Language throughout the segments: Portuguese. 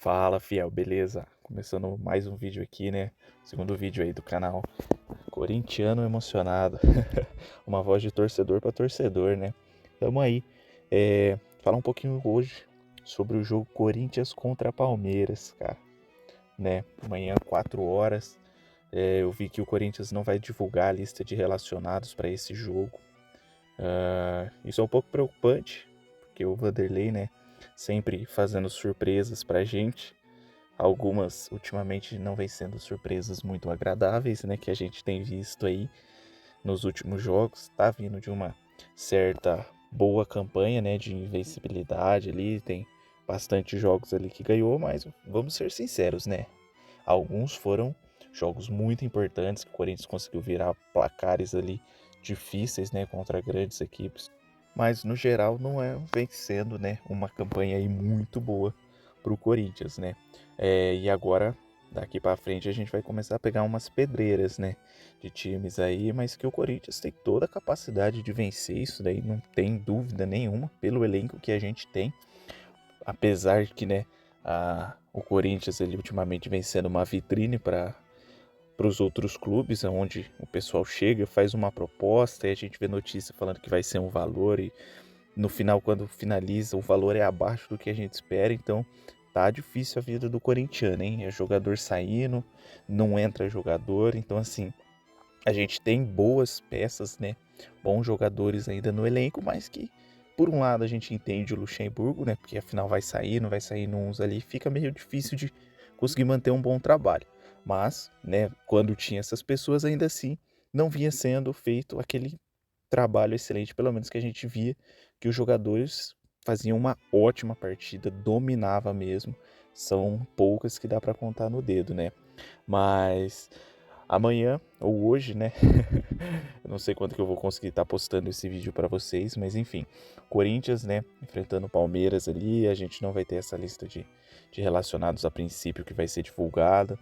Fala, fiel, beleza? Começando mais um vídeo aqui, né? Segundo vídeo aí do canal. Corintiano emocionado. Uma voz de torcedor para torcedor, né? Tamo aí. Falar um pouquinho hoje sobre o jogo Corinthians contra Palmeiras, cara. Né? Amanhã, 4 horas. Eu vi que o Corinthians não vai divulgar a lista de relacionados para esse jogo. Isso é um pouco preocupante, porque o Vanderlei, né? Sempre fazendo surpresas pra gente. Algumas ultimamente não vem sendo surpresas muito agradáveis, né? Que a gente tem visto aí nos últimos jogos. Tá vindo de uma certa boa campanha, né? De invencibilidade ali. Tem bastante jogos ali que ganhou, mas vamos ser sinceros, né? Alguns foram jogos muito importantes que o Corinthians conseguiu virar placares ali difíceis, né? Contra grandes equipes. Mas no geral não vem sendo, né? Uma campanha aí muito boa pro Corinthians, né? E agora, daqui para frente, a gente vai começar a pegar umas pedreiras, né? De times aí, mas que o Corinthians tem toda a capacidade de vencer isso daí, não tem dúvida nenhuma, pelo elenco que a gente tem. Apesar de que, né, o Corinthians, ele ultimamente vem sendo uma vitrine para os outros clubes, onde o pessoal chega, faz uma proposta e a gente vê notícia falando que vai ser um valor e no final, quando finaliza, o valor é abaixo do que a gente espera. Então tá difícil a vida do corintiano, hein? É jogador saindo, não entra jogador. Então assim, a gente tem boas peças, né? Bons jogadores ainda no elenco, mas que por um lado a gente entende o Luxemburgo, né? Porque afinal vai sair, não vai sair uns ali, fica meio difícil de conseguir manter um bom trabalho. Mas, né, quando tinha essas pessoas, ainda assim, não vinha sendo feito aquele trabalho excelente, pelo menos que a gente via que os jogadores faziam uma ótima partida, dominava mesmo. São poucas que dá para contar no dedo, né? Mas amanhã ou hoje, né? Eu não sei quando que eu vou conseguir estar postando esse vídeo para vocês, mas enfim, Corinthians, né, enfrentando o Palmeiras ali, a gente não vai ter essa lista de relacionados a princípio que vai ser divulgada.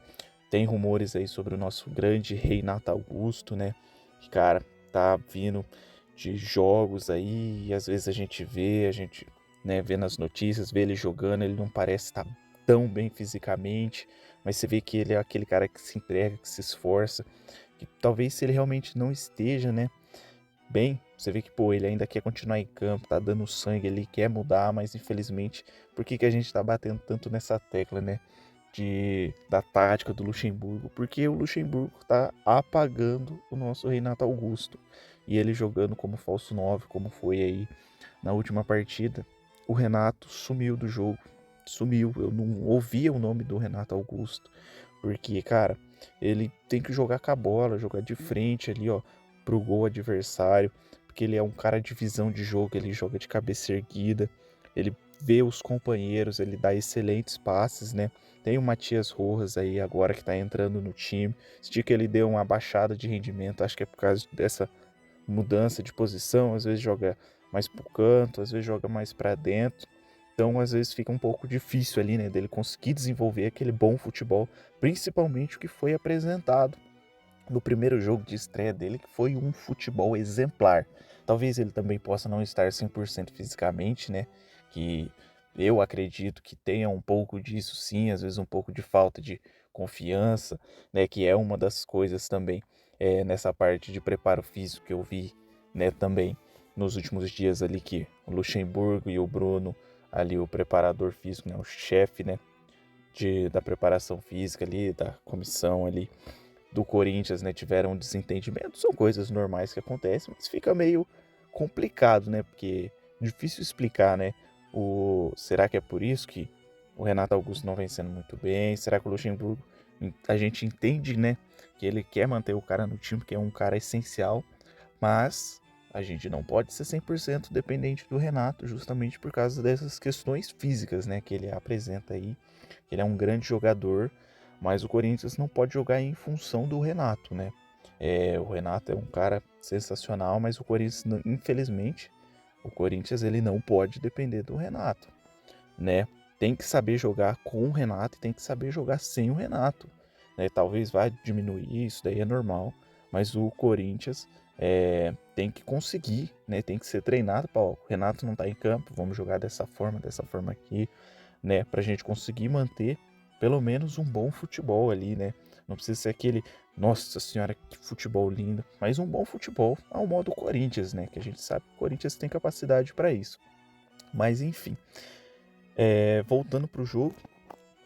Tem rumores aí sobre o nosso grande Renato Augusto, né? Que, cara, tá vindo de jogos aí e às vezes a gente, né, vê nas notícias, vê ele jogando, ele não parece estar tão bem fisicamente, mas você vê que ele é aquele cara que se entrega, que se esforça, que talvez se ele realmente não esteja, né, bem, você vê que, pô, ele ainda quer continuar em campo, tá dando sangue, ele quer mudar, mas infelizmente, por que que a gente tá batendo tanto nessa tecla, né? Da tática do Luxemburgo, porque o Luxemburgo tá apagando o nosso Renato Augusto. E ele jogando como falso 9, como foi aí na última partida, o Renato sumiu do jogo. Sumiu, eu não ouvia o nome do Renato Augusto, porque, cara, ele tem que jogar com a bola, jogar de frente ali, ó, pro gol adversário, porque ele é um cara de visão de jogo, ele joga de cabeça erguida, ele vê os companheiros, ele dá excelentes passes, né? Tem o Matias Rojas aí agora que tá entrando no time. Senti que ele deu uma baixada de rendimento, acho que é por causa dessa mudança de posição, às vezes joga mais pro canto, às vezes joga mais para dentro. Então, às vezes fica um pouco difícil ali, né, dele conseguir desenvolver aquele bom futebol, principalmente o que foi apresentado no primeiro jogo de estreia dele, que foi um futebol exemplar. Talvez ele também possa não estar 100% fisicamente, né? Que eu acredito que tenha um pouco disso sim, às vezes um pouco de falta de confiança, né? Que é uma das coisas também nessa parte de preparo físico que eu vi, né? Também nos últimos dias ali que o Luxemburgo e o Bruno, ali o preparador físico, né? O chefe, né? Da preparação física ali, da comissão ali, do Corinthians, né, tiveram um desentendimento, são coisas normais que acontecem, mas fica meio complicado, né, porque é difícil explicar, né, será que é por isso que o Renato Augusto não vem sendo muito bem? Será que o Luxemburgo, a gente entende, né, que ele quer manter o cara no time, que é um cara essencial, mas a gente não pode ser 100% dependente do Renato, justamente por causa dessas questões físicas, né, que ele apresenta aí. Ele é um grande jogador, mas o Corinthians não pode jogar em função do Renato, né? O Renato é um cara sensacional, mas o Corinthians, infelizmente, o Corinthians ele não pode depender do Renato, né? Tem que saber jogar com o Renato e tem que saber jogar sem o Renato, né? Talvez vá diminuir, isso daí é normal, mas o Corinthians tem que conseguir, né? Tem que ser treinado para o Renato não tá em campo, vamos jogar dessa forma aqui, né, pra gente conseguir manter pelo menos um bom futebol ali, né? Não precisa ser aquele, nossa senhora, que futebol lindo, mas um bom futebol ao modo Corinthians, né? Que a gente sabe que o Corinthians tem capacidade para isso. Mas enfim, voltando pro jogo,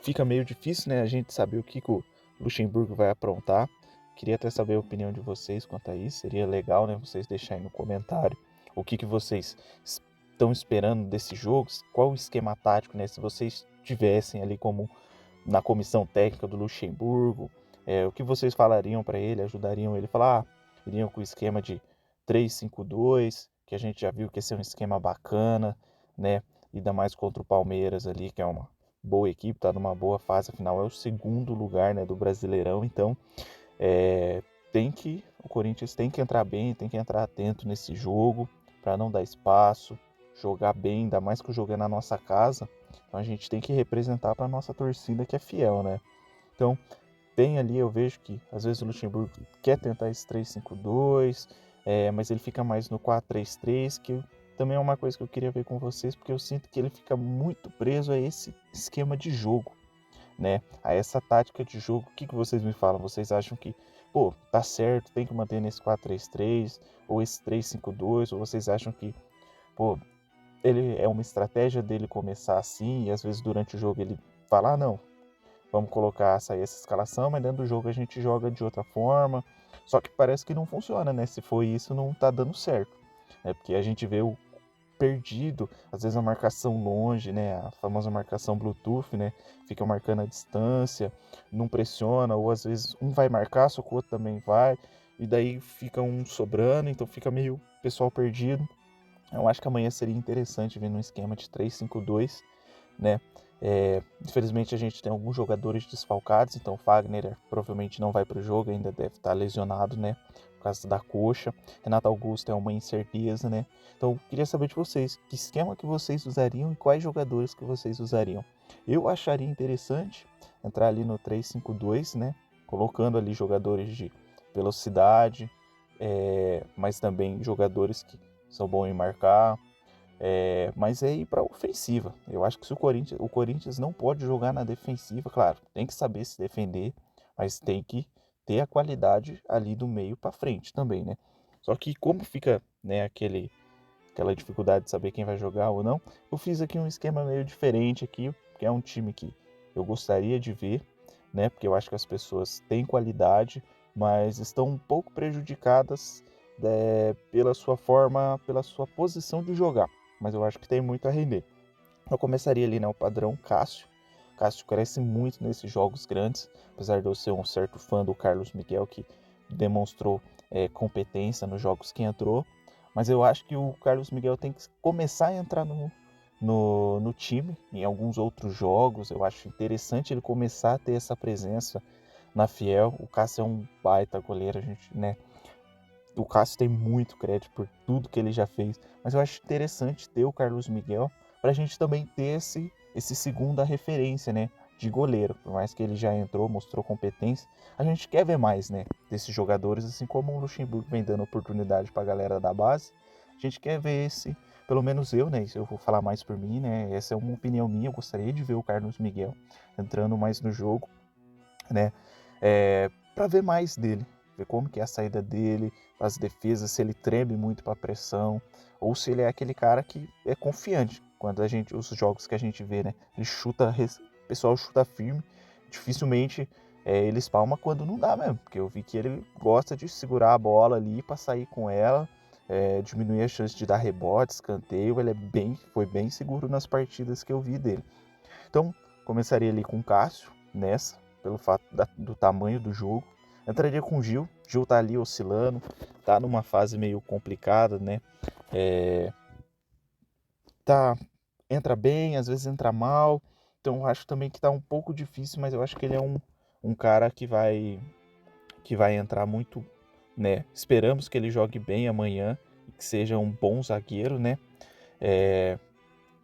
fica meio difícil, né? A gente saber o que o Luxemburgo vai aprontar. Queria até saber a opinião de vocês quanto a isso. Seria legal, né? Vocês deixarem no comentário o que vocês estão esperando desse jogo, qual o esquema tático, né? Se vocês tivessem ali como na comissão técnica do Luxemburgo, o que vocês falariam para ele, ajudariam ele a falar, iriam com o esquema de 3-5-2, que a gente já viu que esse é um esquema bacana, né? Ainda mais contra o Palmeiras ali, que é uma boa equipe, tá numa boa fase, afinal é o segundo lugar, né, do Brasileirão, então o Corinthians tem que entrar bem, tem que entrar atento nesse jogo, para não dar espaço, jogar bem, ainda mais que o jogo é na nossa casa, então a gente tem que representar para nossa torcida que é fiel, né? Então, tem ali, eu vejo que às vezes o Luxemburgo quer tentar esse 3-5-2, mas ele fica mais no 4-3-3, que também é uma coisa que eu queria ver com vocês, porque eu sinto que ele fica muito preso a esse esquema de jogo, né? A essa tática de jogo. O que vocês me falam? Vocês acham que, pô, tá certo, tem que manter nesse 4-3-3, ou esse 3-5-2, ou vocês acham que, pô, ele é uma estratégia dele começar assim, e às vezes durante o jogo ele fala, não, vamos colocar essa escalação, mas dentro do jogo a gente joga de outra forma. Só que parece que não funciona, né? Se for isso, não tá dando certo. Porque a gente vê o perdido, às vezes a marcação longe, né? A famosa marcação Bluetooth, né? Fica marcando a distância, não pressiona, ou às vezes um vai marcar, só que o outro também vai, e daí fica um sobrando, então fica meio pessoal perdido. Eu acho que amanhã seria interessante ver num esquema de 3-5-2, né? Infelizmente a gente tem alguns jogadores desfalcados, então o Fagner provavelmente não vai para o jogo, ainda deve estar lesionado, né? Por causa da coxa. Renato Augusto é uma incerteza, né? Então queria saber de vocês, que esquema que vocês usariam e quais jogadores que vocês usariam. Eu acharia interessante entrar ali no 3-5-2, né? Colocando ali jogadores de velocidade, mas também jogadores que são bons em marcar, mas é ir para a ofensiva. Eu acho que se o Corinthians não pode jogar na defensiva, claro, tem que saber se defender, mas tem que ter a qualidade ali do meio para frente também, né? Só que como fica, né, aquela dificuldade de saber quem vai jogar ou não, eu fiz aqui um esquema meio diferente aqui, que é um time que eu gostaria de ver, né? Porque eu acho que as pessoas têm qualidade, mas estão um pouco prejudicadas pela sua forma, pela sua posição de jogar. Mas eu acho que tem muito a render. Eu começaria ali, né, o padrão Cássio. Cássio cresce muito nesses jogos grandes, apesar de eu ser um certo fã do Carlos Miguel, que demonstrou competência nos jogos que entrou. Mas eu acho que o Carlos Miguel tem que começar a entrar no time em alguns outros jogos. Eu acho interessante ele começar a ter essa presença na Fiel. O Cássio é um baita goleiro, a gente, né? O Cássio tem muito crédito por tudo que ele já fez, mas eu acho interessante ter o Carlos Miguel para a gente também ter esse segunda referência, né, de goleiro. Por mais que ele já entrou, mostrou competência, a gente quer ver mais, né, desses jogadores, assim como o Luxemburgo vem dando oportunidade para a galera da base. A gente quer ver pelo menos eu, né, eu vou falar mais por mim, né, essa é uma opinião minha, eu gostaria de ver o Carlos Miguel entrando mais no jogo, né, para ver mais dele, ver como que é a saída dele, as defesas, se ele treme muito para pressão, ou se ele é aquele cara que é confiante. Quando os jogos que a gente vê, né, ele chuta, o pessoal chuta firme, dificilmente ele espalma quando não dá mesmo, porque eu vi que ele gosta de segurar a bola ali para sair com ela, diminuir a chance de dar rebote, escanteio, ele foi bem seguro nas partidas que eu vi dele. Então, começaria ali com o Cássio, nessa, pelo fato do tamanho do jogo. Entraria com o Gil. Gil tá ali oscilando, tá numa fase meio complicada, né? Entra bem, às vezes entra mal. Então, eu acho também que tá um pouco difícil, mas eu acho que ele é um cara que vai entrar muito, né? Esperamos que ele jogue bem amanhã e que seja um bom zagueiro, né?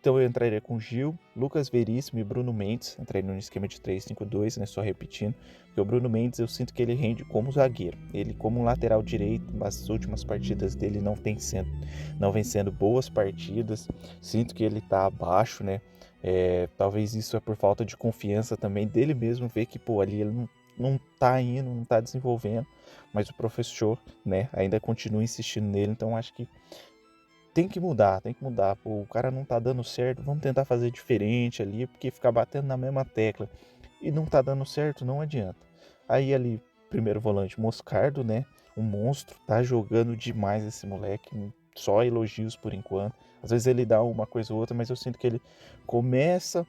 Então eu entraria com Gil, Lucas Veríssimo e Bruno Mendes. Entraria no esquema de 3-5-2, né? Só repetindo. Porque o Bruno Mendes eu sinto que ele rende como zagueiro. Ele como lateral direito, as últimas partidas dele não vem sendo boas partidas. Sinto que ele tá abaixo, né? Talvez isso é por falta de confiança também dele mesmo, ver que, pô, ali ele não tá indo, não tá desenvolvendo, mas o professor, né, ainda continua insistindo nele, então acho que tem que mudar, pô, o cara não tá dando certo, vamos tentar fazer diferente ali, porque ficar batendo na mesma tecla e não tá dando certo, não adianta. Aí ali, primeiro volante, Moscardo, né, um monstro, tá jogando demais esse moleque, só elogios por enquanto. Às vezes ele dá uma coisa ou outra, mas eu sinto que ele começa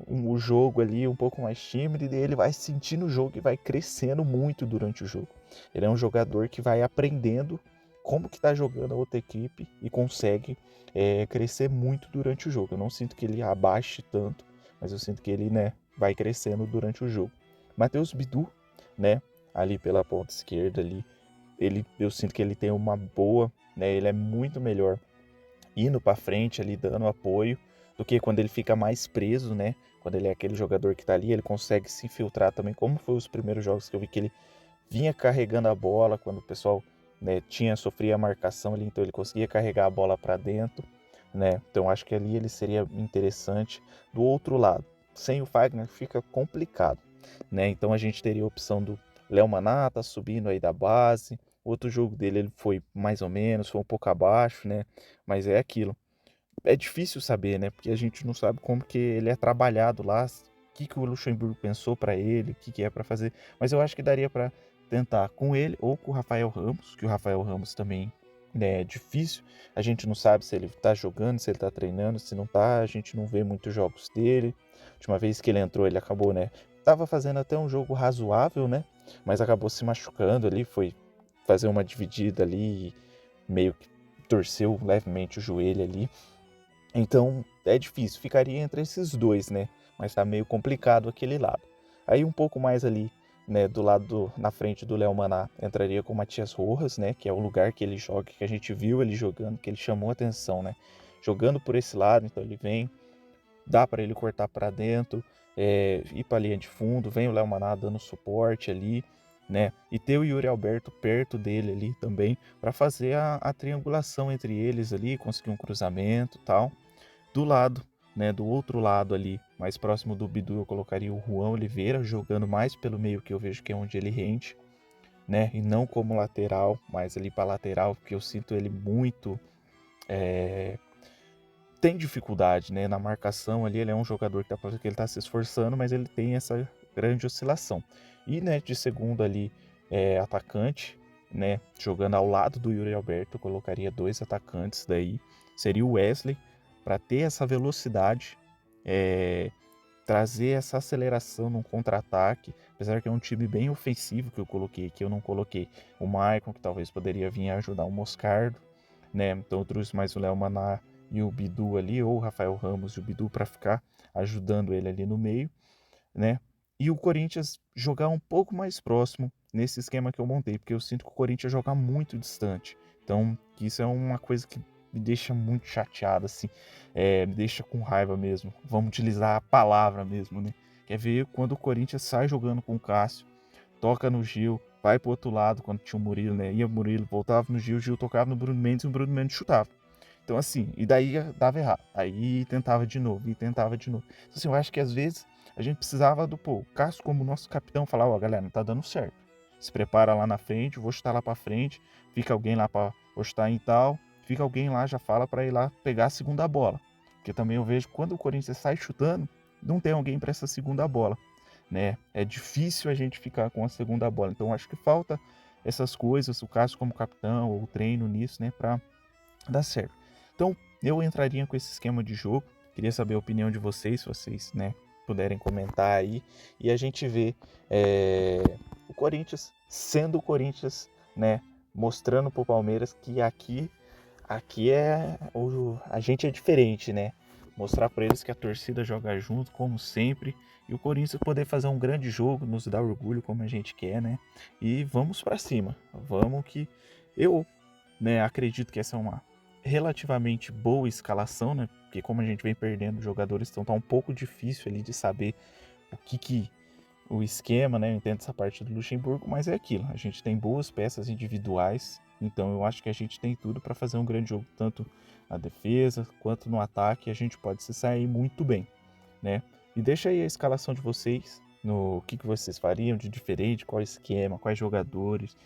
o jogo ali um pouco mais tímido e ele vai sentindo o jogo e vai crescendo muito durante o jogo. Ele é um jogador que vai aprendendo como que tá jogando a outra equipe e consegue crescer muito durante o jogo. Eu não sinto que ele abaixe tanto, mas eu sinto que ele, né, vai crescendo durante o jogo. Matheus Bidu, né, ali pela ponta esquerda ali, eu sinto que ele tem uma boa, né, ele é muito melhor indo para frente ali, dando apoio, do que quando ele fica mais preso, né, quando ele é aquele jogador que tá ali, ele consegue se infiltrar também, como foi os primeiros jogos que eu vi que ele vinha carregando a bola, quando o pessoal, né, sofria a marcação ali, então ele conseguia carregar a bola para dentro, né, então acho que ali ele seria interessante. Do outro lado, sem o Fagner fica complicado, né, então a gente teria a opção do Léo Manata subindo aí da base. O outro jogo dele ele foi mais ou menos, foi um pouco abaixo, né, mas é aquilo. É difícil saber, né, porque a gente não sabe como que ele é trabalhado lá, o que o Luxemburgo pensou para ele, o que é para fazer, mas eu acho que daria para tentar com ele ou com o Rafael Ramos, que o Rafael Ramos também, né, é difícil, a gente não sabe se ele tá jogando, se ele tá treinando, se não tá, a gente não vê muitos jogos dele. A última vez que ele entrou, ele acabou, né, tava fazendo até um jogo razoável, né, mas acabou se machucando ali, foi fazer uma dividida ali, meio que torceu levemente o joelho ali. Então é difícil, ficaria entre esses dois, né? Mas tá meio complicado aquele lado. Aí um pouco mais ali, né, do lado na frente do Léo Maná, entraria com o Matias Rojas, né, que é o lugar que ele joga, que a gente viu ele jogando, que ele chamou atenção, né? Jogando por esse lado, então ele vem, dá para ele cortar para dentro, ir para a linha de fundo, vem o Léo Maná dando suporte ali, né? E ter o Yuri Alberto perto dele ali também para fazer a triangulação entre eles ali, conseguir um cruzamento, tal. Do lado, né, do outro lado ali, mais próximo do Bidu, eu colocaria o Juan Oliveira jogando mais pelo meio, que eu vejo que é onde ele rende, né? E não como lateral, mas ali para lateral, porque eu sinto ele muito tem dificuldade, né, na marcação ali. Ele é um jogador que ele tá se esforçando, mas ele tem essa grande oscilação. E, né, de segundo ali, atacante, né, jogando ao lado do Yuri Alberto, eu colocaria dois atacantes daí. Seria o Wesley, para ter essa velocidade, trazer essa aceleração num contra-ataque, apesar que é um time bem ofensivo que eu coloquei, que eu não coloquei o Maicon, que talvez poderia vir ajudar o Moscardo, né? Então eu trouxe mais o Léo Maná e o Bidu ali, ou o Rafael Ramos e o Bidu para ficar ajudando ele ali no meio, né? E o Corinthians jogar um pouco mais próximo nesse esquema que eu montei, porque eu sinto que o Corinthians joga muito distante. Então, isso é uma coisa que me deixa muito chateado, assim, me deixa com raiva mesmo. Vamos utilizar a palavra mesmo, né? Quer ver quando o Corinthians sai jogando com o Cássio, toca no Gil, vai pro outro lado quando tinha o Murilo, né? Ia o Murilo, voltava no Gil, o Gil tocava no Bruno Mendes e o Bruno Mendes chutava. Então, assim, e daí dava errado. Aí tentava de novo, e tentava de novo. Então, assim, eu acho que às vezes a gente precisava do, pô, o Cássio como nosso capitão, falar, ó, galera, não tá dando certo. Se prepara lá na frente, vou chutar lá pra frente, fica alguém lá pra vou chutar em tal, fica alguém lá, já fala pra ir lá pegar a segunda bola. Porque também eu vejo que quando o Corinthians sai chutando, não tem alguém para essa segunda bola, né? É difícil a gente ficar com a segunda bola. Então acho que falta essas coisas, o Cássio como capitão, ou o treino nisso, né, pra dar certo. Então, eu entraria com esse esquema de jogo. Queria saber a opinião de vocês, se vocês, né, puderem comentar aí. E a gente vê o Corinthians sendo o Corinthians, né, mostrando pro Palmeiras que aqui a gente é diferente, né? Mostrar para eles que a torcida joga junto, como sempre, e o Corinthians poder fazer um grande jogo, nos dar orgulho como a gente quer, né? E vamos para cima, vamos que eu, né, acredito que essa é uma relativamente boa escalação, né? Porque como a gente vem perdendo jogadores, então tá um pouco difícil ali de saber o que o esquema, né? Eu entendo essa parte do Luxemburgo, mas é aquilo. A gente tem boas peças individuais, então eu acho que a gente tem tudo para fazer um grande jogo, tanto na defesa quanto no ataque. A gente pode se sair muito bem. né? E deixa aí a escalação de vocês, no que vocês fariam de diferente, qual esquema, quais jogadores.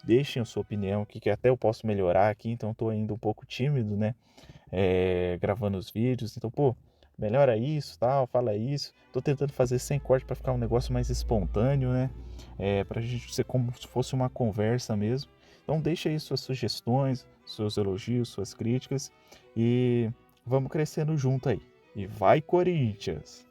Deixem a sua opinião, o que até eu posso melhorar aqui, então estou ainda um pouco tímido, né? Gravando os vídeos, então, pô, melhora isso, tal, fala isso. Tô tentando fazer sem corte para ficar um negócio mais espontâneo, né? Pra gente ser como se fosse uma conversa mesmo. Então deixa aí suas sugestões, seus elogios, suas críticas e vamos crescendo junto aí. E vai, Corinthians!